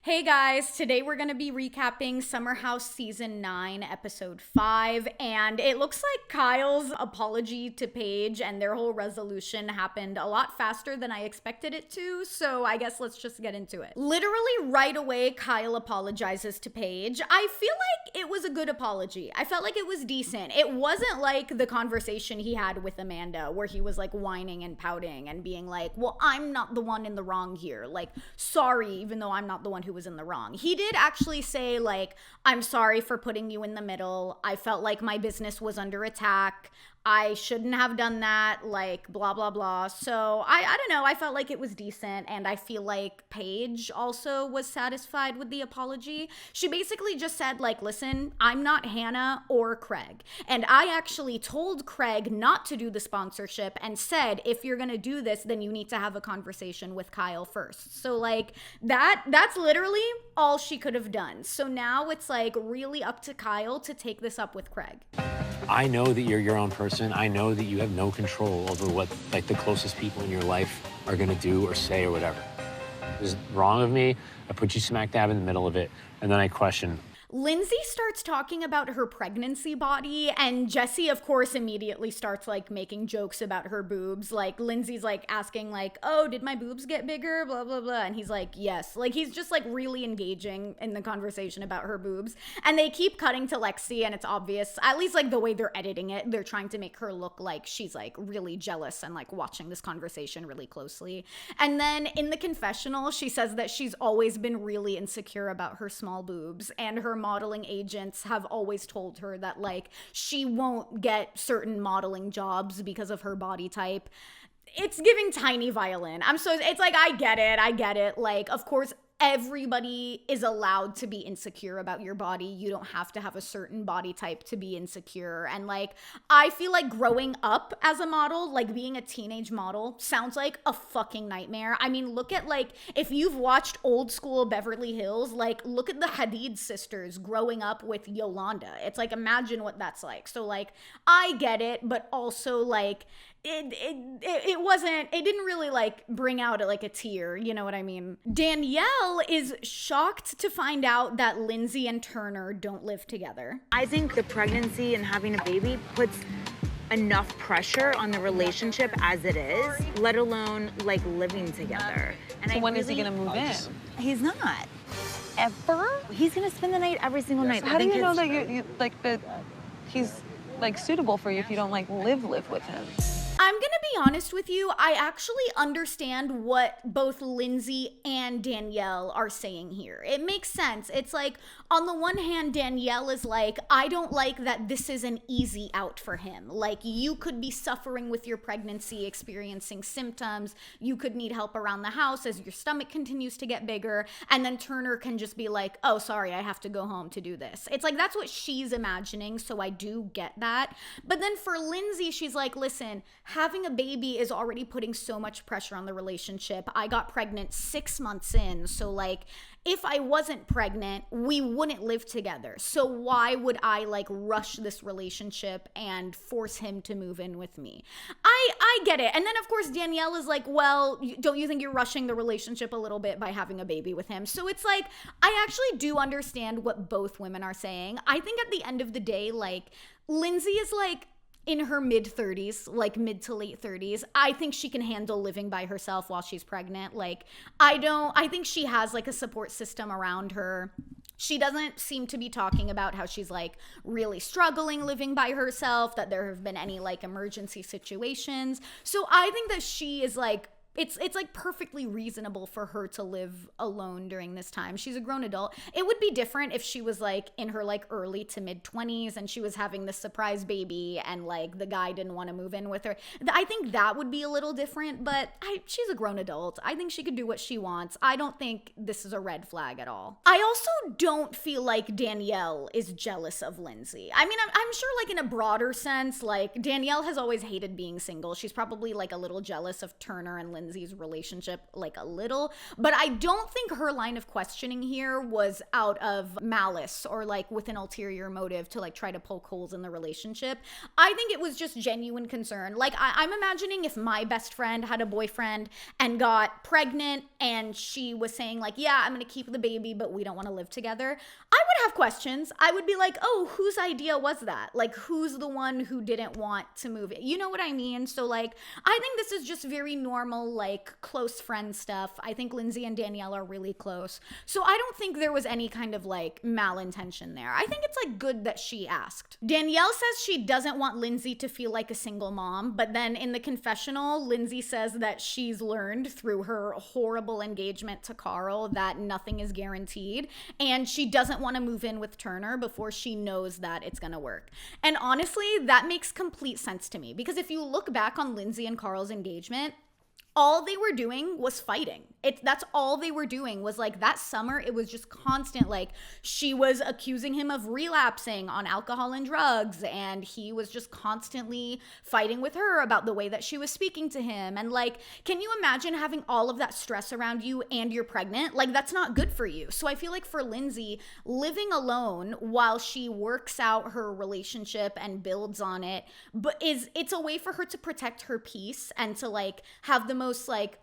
Hey guys, today we're going to be recapping Summer House Season 9, Episode 5, and it looks like Kyle's apology to Paige and their whole resolution happened a lot faster than I expected it to, so I guess let's just get into it. Literally right away, Kyle apologizes to Paige. I feel like it was a good apology. I felt like it was decent. It wasn't like the conversation he had with Amanda where he was like whining and pouting and being like, well, I'm not the one in the wrong here. Like, sorry, even though I'm not the one who was in the wrong. He did actually say like, I'm sorry for putting you in the middle. I felt like my business was under attack. I shouldn't have done that, like, blah, blah, blah. So, I don't know. I felt like it was decent, and I feel like Paige also was satisfied with the apology. She basically just said, like, listen, I'm not Hannah or Craig. And I actually told Craig not to do the sponsorship and said, if you're gonna do this, then you need to have a conversation with Kyle first. So, like, that's literally all she could have done. So now it's, like, really up to Kyle to take this up with Craig. I know that you're your own person. I know that you have no control over what like the closest people in your life are gonna do or say or whatever. It was wrong of me. I put you smack dab in the middle of it, and then I question. Lindsay starts talking about her pregnancy body, and Jesse, of course, immediately starts like making jokes about her boobs. Like Lindsay's like asking like, oh, did my boobs get bigger? Blah, blah, blah. And he's like, yes. Like he's just like really engaging in the conversation about her boobs. And they keep cutting to Lexi, and it's obvious, at least like the way they're editing it, they're trying to make her look like she's like really jealous and like watching this conversation really closely. And then in the confessional, she says that she's always been really insecure about her small boobs, and her modeling agents have always told her that like she won't get certain modeling jobs because of her body type. It's giving Tiny Violin. It's like I get it. Like, of course, everybody is allowed to be insecure about your body. You don't have to have a certain body type to be insecure. And like, I feel like growing up as a model, like being a teenage model, sounds like a fucking nightmare. I mean, look at like, if you've watched old school Beverly Hills, like look at the Hadid sisters growing up with Yolanda. It's like, imagine what that's like. So like, I get it, but also like, it didn't really like bring out like a tear, you know what I mean? Danielle is shocked to find out that Lindsay and Turner don't live together. I think the pregnancy and having a baby puts enough pressure on the relationship as it is, let alone like living together. And so when is he gonna move in? He's not. Ever? He's gonna spend the night every single night. How do you know that you like that he's like suitable for you if you don't like live with him? I'm gonna be honest with you, I actually understand what both Lindsay and Danielle are saying here. It makes sense. It's like, on the one hand, Danielle is like, I don't like that this is an easy out for him. Like, you could be suffering with your pregnancy, experiencing symptoms, you could need help around the house as your stomach continues to get bigger, and then Turner can just be like, oh, sorry, I have to go home to do this. It's like, that's what she's imagining, so I do get that. But then for Lindsay, she's like, listen, having a baby is already putting so much pressure on the relationship. I got pregnant 6 months in, so like if I wasn't pregnant, we wouldn't live together. So why would I like rush this relationship and force him to move in with me? I get it. And then of course Danielle is like, well, don't you think you're rushing the relationship a little bit by having a baby with him? So it's like, I actually do understand what both women are saying. I think at the end of the day, like Lindsay is like in her mid-30s, like mid to late 30s. I think she can handle living by herself while she's pregnant. Like, I think she has like a support system around her. She doesn't seem to be talking about how she's like really struggling living by herself, that there have been any like emergency situations. So I think that she is like, it's like perfectly reasonable for her to live alone during this time. She's a grown adult. It would be different if she was like in her like early to mid 20s and she was having this surprise baby and like the guy didn't want to move in with her. I think that would be a little different, but she's a grown adult. I think she could do what she wants. I don't think this is a red flag at all. I also don't feel like Danielle is jealous of Lindsay. I mean, I'm sure like in a broader sense, like Danielle has always hated being single. She's probably like a little jealous of Turner and Lindsay Lindsay's relationship like a little, but I don't think her line of questioning here was out of malice or like with an ulterior motive to like try to poke holes in the relationship. I think it was just genuine concern. Like I'm imagining if my best friend had a boyfriend and got pregnant and she was saying like, yeah, I'm gonna keep the baby, but we don't want to live together, I would have questions. I would be like, oh, whose idea was that? Like, who's the one who didn't want to move it? You know what I mean? So like, I think this is just very normal, like close friend stuff. I think Lindsay and Danielle are really close. So I don't think there was any kind of like malintention there. I think it's like good that she asked. Danielle says she doesn't want Lindsay to feel like a single mom, but then in the confessional, Lindsay says that she's learned through her horrible engagement to Carl that nothing is guaranteed, and she doesn't want to move in with Turner before she knows that it's gonna work. And honestly, that makes complete sense to me, because if you look back on Lindsay and Carl's engagement, all they were doing was fighting. That's all they were doing was like that summer. It was just constant. Like she was accusing him of relapsing on alcohol and drugs, and he was just constantly fighting with her about the way that she was speaking to him. And like, can you imagine having all of that stress around you and you're pregnant? Like that's not good for you. So I feel like for Lindsay, living alone while she works out her relationship and builds on it, but it's a way for her to protect her peace and to like have the most like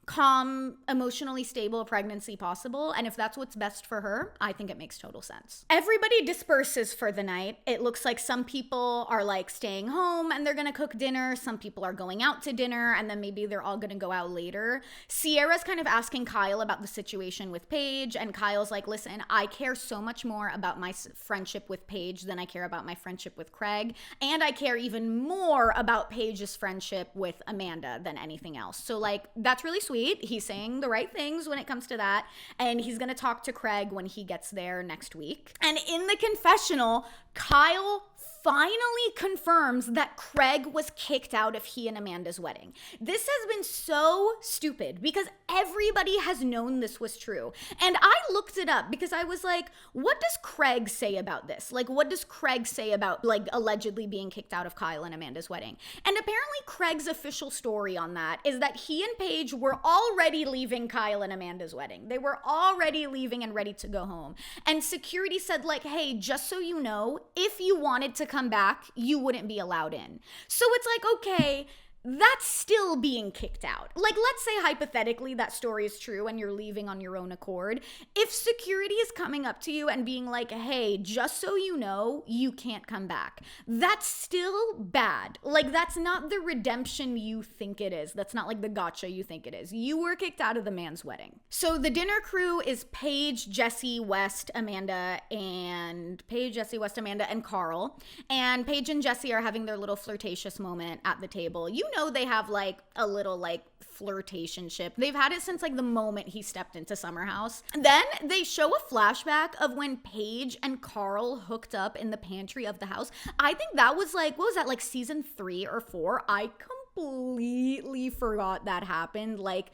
calm, emotionally stable pregnancy possible. And if that's what's best for her, I think it makes total sense. Everybody disperses for the night. It looks like some people are like staying home and they're gonna cook dinner. Some people are going out to dinner, and then maybe they're all gonna go out later. Sierra's kind of asking Kyle about the situation with Paige, and Kyle's like, listen, I care so much more about my friendship with Paige than I care about my friendship with Craig. And I care even more about Paige's friendship with Amanda than anything else. So like, that's really sweet. He's saying the right things when it comes to that. And he's going to talk to Craig when he gets there next week. And in the confessional, Kyle finally confirms that Craig was kicked out of he and Amanda's wedding. This has been so stupid because everybody has known this was true. And I looked it up because I was like, what does Craig say about this? Like, what does Craig say about like allegedly being kicked out of Kyle and Amanda's wedding? And apparently Craig's official story on that is that he and Paige were already leaving Kyle and Amanda's wedding. They were already leaving and ready to go home. And security said like, hey, just so you know, if you wanted to come back, you wouldn't be allowed in. So it's like, okay, that's still being kicked out. Like, let's say hypothetically that story is true and you're leaving on your own accord. If security is coming up to you and being like, hey, just so you know, you can't come back, that's still bad. Like, that's not the redemption you think it is. That's not like the gotcha you think it is. You were kicked out of the man's wedding. So the dinner crew is Paige, Jesse, West, Amanda, and Carl. And Paige and Jesse are having their little flirtatious moment at the table. You know they have like a little like flirtationship. They've had it since like the moment he stepped into Summer House. And then they show a flashback of when Paige and Carl hooked up in the pantry of the house. I think that was like, what was that, like season 3 or 4? I completely forgot that happened. Like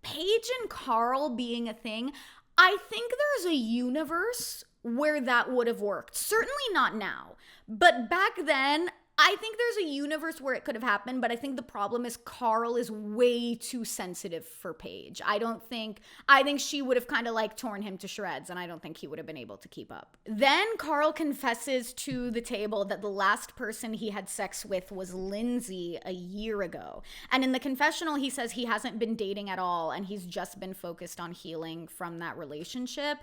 Paige and Carl being a thing. I think there's a universe where that would have worked. Certainly not now. But back then, I think there's a universe where it could have happened, but I think the problem is Carl is way too sensitive for Paige. I think she would have kind of like torn him to shreds, and I don't think he would have been able to keep up. Then Carl confesses to the table that the last person he had sex with was Lindsay a year ago. And in the confessional, he says he hasn't been dating at all, and he's just been focused on healing from that relationship.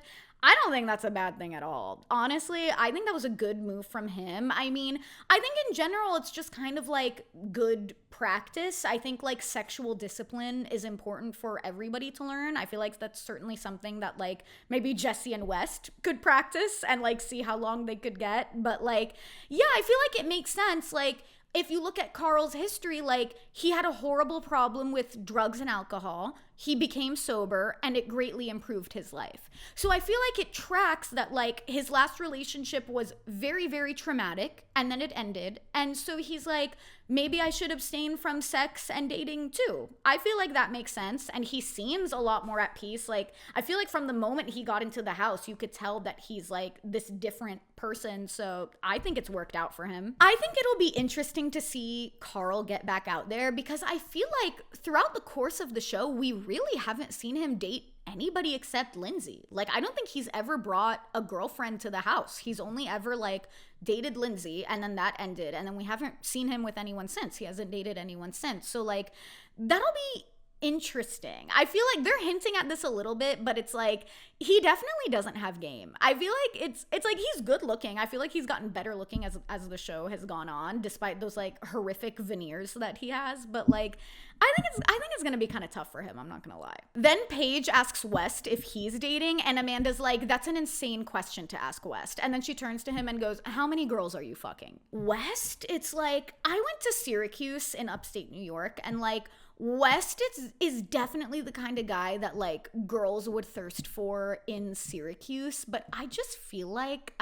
I don't think that's a bad thing at all. Honestly, I think that was a good move from him. I mean, I think in general, it's just kind of like good practice. I think like sexual discipline is important for everybody to learn. I feel like that's certainly something that like maybe Jesse and West could practice and like see how long they could get. But like, yeah, I feel like it makes sense. Like, if you look at Carl's history, like he had a horrible problem with drugs and alcohol. he became sober, and it greatly improved his life. So I feel like it tracks that, like, his last relationship was very, very traumatic, and then it ended. And so he's like, maybe I should abstain from sex and dating too. I feel like that makes sense. And he seems a lot more at peace. Like, I feel like from the moment he got into the house, you could tell that he's like this different person. So I think it's worked out for him. I think it'll be interesting to see Carl get back out there, because I feel like throughout the course of the show, we really haven't seen him date anybody except Lindsay. Like, I don't think he's ever brought a girlfriend to the house. He's only ever like dated Lindsay, and then that ended, and then we haven't seen him with anyone since. He hasn't dated anyone since. So like, that'll be interesting. I feel like they're hinting at this a little bit, but it's like, he definitely doesn't have game. I feel like it's like he's good looking. I feel like he's gotten better looking as the show has gone on, despite those like horrific veneers that he has. But like, I think it's gonna be kind of tough for him. I'm not gonna lie. Then Paige asks West if he's dating, and Amanda's like, that's an insane question to ask West. And then she turns to him and goes, how many girls are you fucking? West, it's like, I went to Syracuse in upstate New York, and like, West is definitely the kind of guy that like girls would thirst for in Syracuse, but I just feel like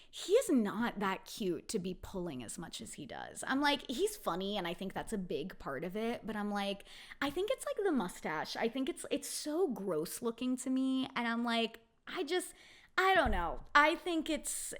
he is not that cute to be pulling as much as he does. I'm like, he's funny, and I think that's a big part of it, but I'm like, I think it's like the mustache. I think it's so gross looking to me, and I'm like, I don't know. I think it's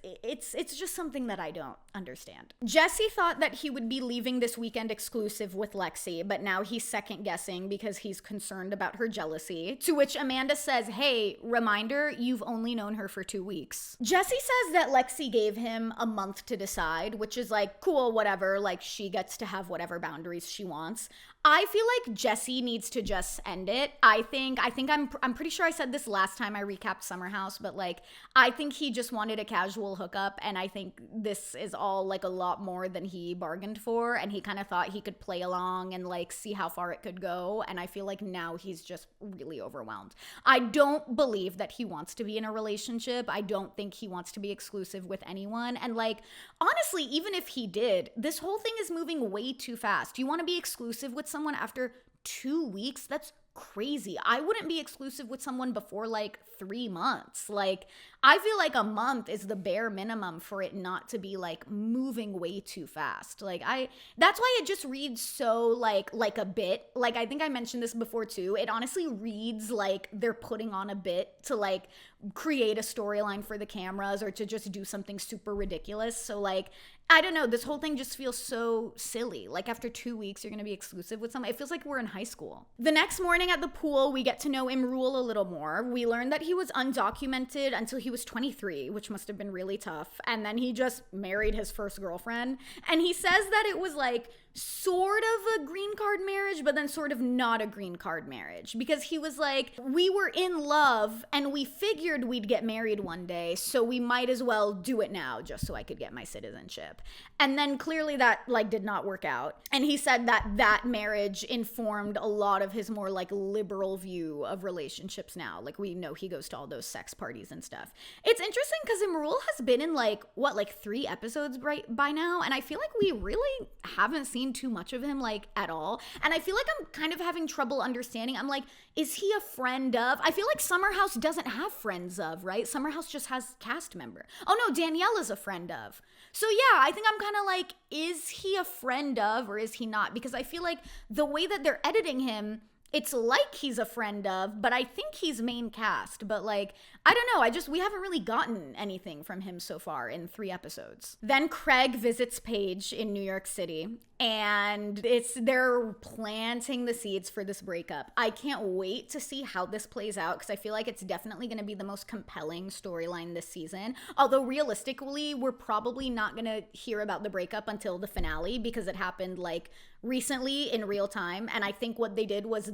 just something that I don't understand. Jesse thought that he would be leaving this weekend exclusive with Lexi, but now he's second guessing because he's concerned about her jealousy. To which Amanda says, hey, reminder, you've only known her for 2 weeks. Jesse says that Lexi gave him a month to decide, which is like, cool, whatever. Like, she gets to have whatever boundaries she wants. I feel like Jesse needs to just end it. I'm pretty sure I said this last time I recapped Summer House, but like, I think he just wanted a casual hookup, and I think this is all like a lot more than he bargained for, and he kind of thought he could play along and like see how far it could go, and I feel like now he's just really overwhelmed. I don't believe that he wants to be in a relationship. I don't think he wants to be exclusive with anyone, and like, honestly, even if he did, this whole thing is moving way too fast. You want to be exclusive with someone after 2 weeks? That's crazy. I wouldn't be exclusive with someone before like 3 months. Like, I feel like a month is the bare minimum for it not to be like moving way too fast. Like, that's why it just reads so like a bit. Like, I think I mentioned this before too. It honestly reads like they're putting on a bit to like create a storyline for the cameras or to just do something super ridiculous. So like, I don't know, this whole thing just feels so silly. Like, after 2 weeks, you're gonna be exclusive with someone. It feels like we're in high school. The next morning at the pool, we get to know Imrul a little more. We learn that he was undocumented until he was 23, which must have been really tough. And then he just married his first girlfriend. And he says that it was like sort of a green card marriage, but then sort of not a green card marriage, because he was like, we were in love and we figured we'd get married one day, so we might as well do it now just so I could get my citizenship. And then clearly that like did not work out. And he said that marriage informed a lot of his more like liberal view of relationships now. Like, we know he goes to all those sex parties and stuff. It's interesting because Imrul has been in like 3 episodes by now, and I feel like we really haven't seen too much of him like at all. And I feel like I'm kind of having trouble understanding. I'm like, is he a friend of? I feel like Summer House doesn't have friends of, right? Summer House just has cast member. Oh no, Danielle is a friend of. So yeah, I think I'm kind of like, is he a friend of or is he not? Because I feel like the way that they're editing him, it's like he's a friend of, but I think he's main cast. But like, I don't know. We haven't really gotten anything from him so far in 3 episodes. Then Craig visits Paige in New York City, and they're planting the seeds for this breakup. I can't wait to see how this plays out, because I feel like it's definitely going to be the most compelling storyline this season. Although realistically, we're probably not going to hear about the breakup until the finale, because it happened like recently in real time. And I think what they did was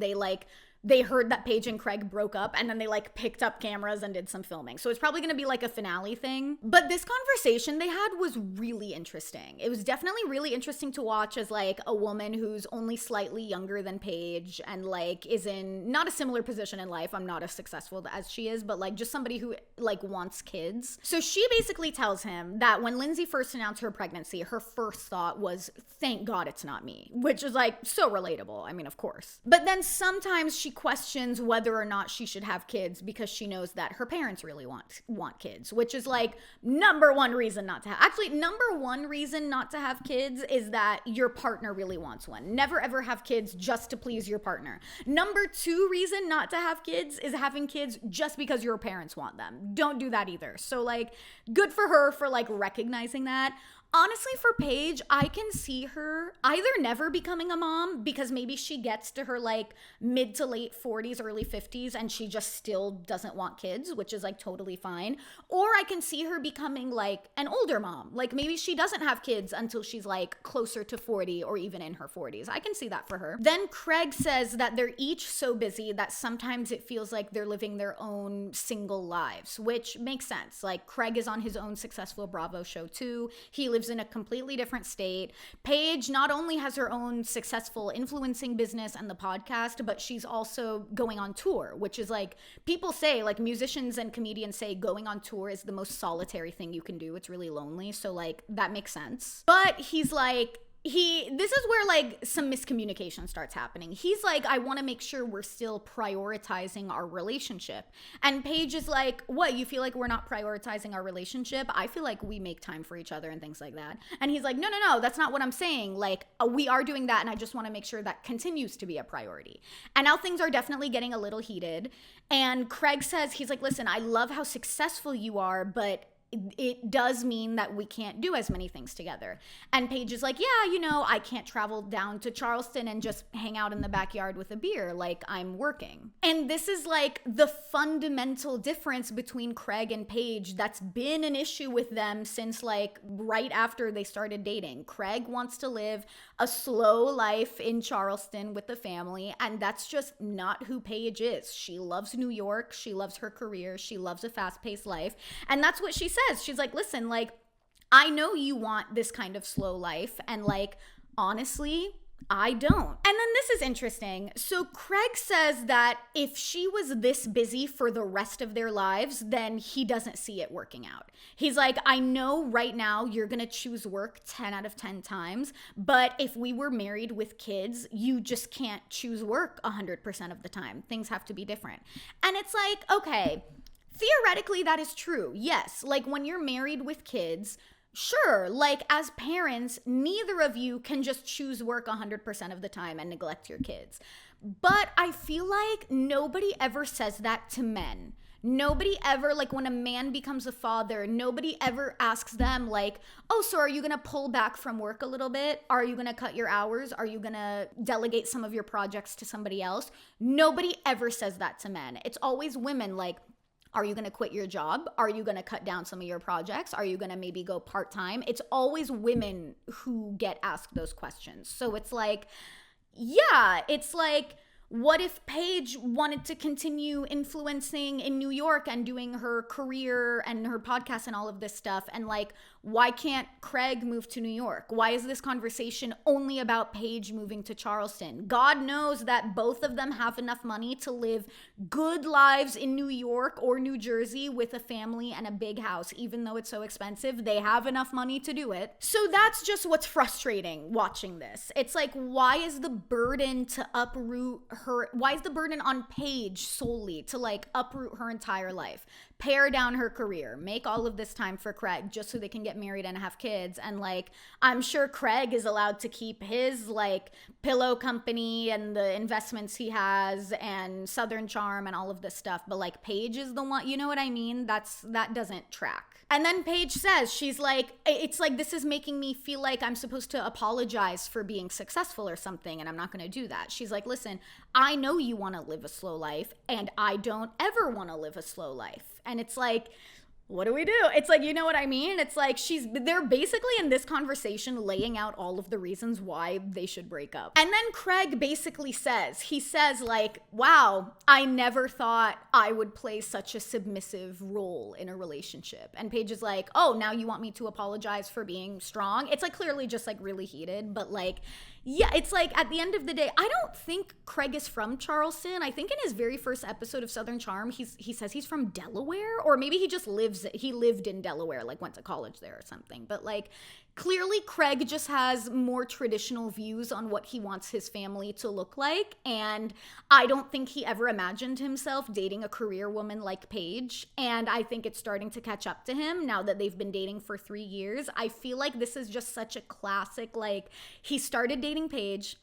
they heard that Paige and Craig broke up, and then they like picked up cameras and did some filming. So it's probably going to be like a finale thing. But this conversation they had was really interesting. It was definitely really interesting to watch as like a woman who's only slightly younger than Paige and like is in not a similar position in life. I'm not as successful as she is, but like just somebody who like wants kids. So she basically tells him that when Lindsay first announced her pregnancy, her first thought was, thank God it's not me, which is like so relatable. I mean, of course. But then sometimes she questions whether or not she should have kids because she knows that her parents really want kids, which is like number one reason not to have. Actually, number one reason not to have kids is that your partner really wants one. Never ever have kids just to please your partner. Number two reason not to have kids is having kids just because your parents want them. Don't do that either. So like, good for her for like recognizing that. Honestly, for Paige, I can see her either never becoming a mom because maybe she gets to her like mid to late 40s, early 50s, and she just still doesn't want kids, which is like totally fine. Or I can see her becoming like an older mom. Like maybe she doesn't have kids until she's like closer to 40 or even in her 40s. I can see that for her. Then Craig says that they're each so busy that sometimes it feels like they're living their own single lives, which makes sense. Like Craig is on his own successful Bravo show too. He lives in a completely different state. Paige not only has her own successful influencing business and the podcast, but she's also going on tour, which is like, people say, like musicians and comedians say going on tour is the most solitary thing you can do. It's really lonely. So like that makes sense. But he's like, this is where like some miscommunication starts happening. He's like, I want to make sure we're still prioritizing our relationship. And Paige is like, what, you feel like we're not prioritizing our relationship? I feel like we make time for each other and things like that. And he's like, no, that's not what I'm saying. Like we are doing that. And I just want to make sure that continues to be a priority. And now things are definitely getting a little heated. And Craig says, he's like, listen, I love how successful you are, but it does mean that we can't do as many things together. And Paige is like, yeah, you know, I can't travel down to Charleston and just hang out in the backyard with a beer. Like, I'm working. And this is like the fundamental difference between Craig and Paige that's been an issue with them since like right after they started dating. Craig wants to live a slow life in Charleston with the family, and that's just not who Paige is. She loves New York. She loves her career. She loves a fast-paced life. And that's what she says. She's like, listen, like, I know you want this kind of slow life, and like, honestly, I don't. And then this is interesting. So Craig says that if she was this busy for the rest of their lives, then he doesn't see it working out. He's like, I know right now you're gonna choose work 10 out of 10 times, but if we were married with kids, you just can't choose work 100% of the time. Things have to be different. And it's like, okay, theoretically that is true. Yes, like when you're married with kids, sure, like as parents, neither of you can just choose work 100% of the time and neglect your kids. But I feel like nobody ever says that to men. Nobody ever, like when a man becomes a father, nobody ever asks them like, oh, so are you gonna pull back from work a little bit? Are you gonna cut your hours? Are you gonna delegate some of your projects to somebody else? Nobody ever says that to men. It's always women like, are you going to quit your job? Are you going to cut down some of your projects? Are you going to maybe go part-time? It's always women who get asked those questions. So it's like, yeah, it's like, what if Paige wanted to continue influencing in New York and doing her career and her podcast and all of this stuff? And like, why can't Craig move to New York? Why is this conversation only about Paige moving to Charleston? God knows that both of them have enough money to live good lives in New York or New Jersey with a family and a big house. Even though it's so expensive, they have enough money to do it. So that's just what's frustrating watching this. It's like, why is the burden to uproot her? Why is the burden on Paige solely to like uproot her entire life? Pare down her career, make all of this time for Craig just so they can get married and have kids. And like, I'm sure Craig is allowed to keep his like pillow company and the investments he has and Southern Charm and all of this stuff. But like, Paige is the one, you know what I mean? That doesn't track. And then Paige says, she's like, it's like, this is making me feel like I'm supposed to apologize for being successful or something, and I'm not going to do that. She's like, listen, I know you want to live a slow life, and I don't ever want to live a slow life. And it's like, what do we do? It's like, you know what I mean? It's like they're basically in this conversation laying out all of the reasons why they should break up. And then Craig basically says like, wow, I never thought I would play such a submissive role in a relationship. And Paige is like, oh, now you want me to apologize for being strong? It's like clearly just like really heated, but like, yeah, it's like at the end of the day, I don't think Craig is from Charleston. I think in his very first episode of Southern Charm, he says he's from Delaware, or maybe he just lives lived in Delaware, like went to college there or something. But like clearly Craig just has more traditional views on what he wants his family to look like, and I don't think he ever imagined himself dating a career woman like Paige, and I think it's starting to catch up to him now that they've been dating for 3 years. I feel like this is just such a classic, like he started dating Paige,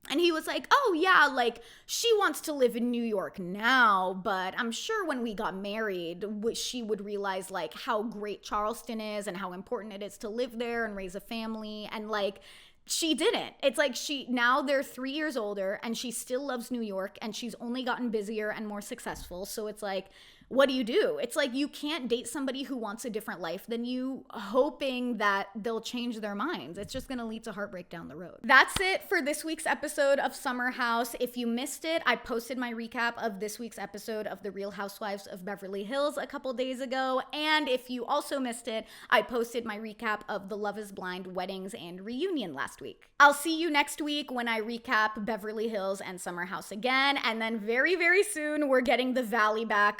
and he was like, oh yeah, like she wants to live in New York now, but I'm sure when we got married, she would realize like how great Charleston is and how important it is to live there and raise a family. And like, she didn't. It's like now they're 3 years older and she still loves New York and she's only gotten busier and more successful. So it's like, what do? It's like you can't date somebody who wants a different life than you, hoping that they'll change their minds. It's just going to lead to heartbreak down the road. That's it for this week's episode of Summer House. If you missed it, I posted my recap of this week's episode of The Real Housewives of Beverly Hills a couple days ago. And if you also missed it, I posted my recap of the Love is Blind weddings and reunion last week. I'll see you next week when I recap Beverly Hills and Summer House again. And then very, very soon, we're getting The Valley back.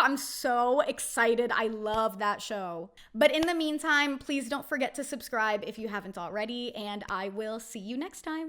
I'm so excited. I love that show. But in the meantime, please don't forget to subscribe if you haven't already, and I will see you next time.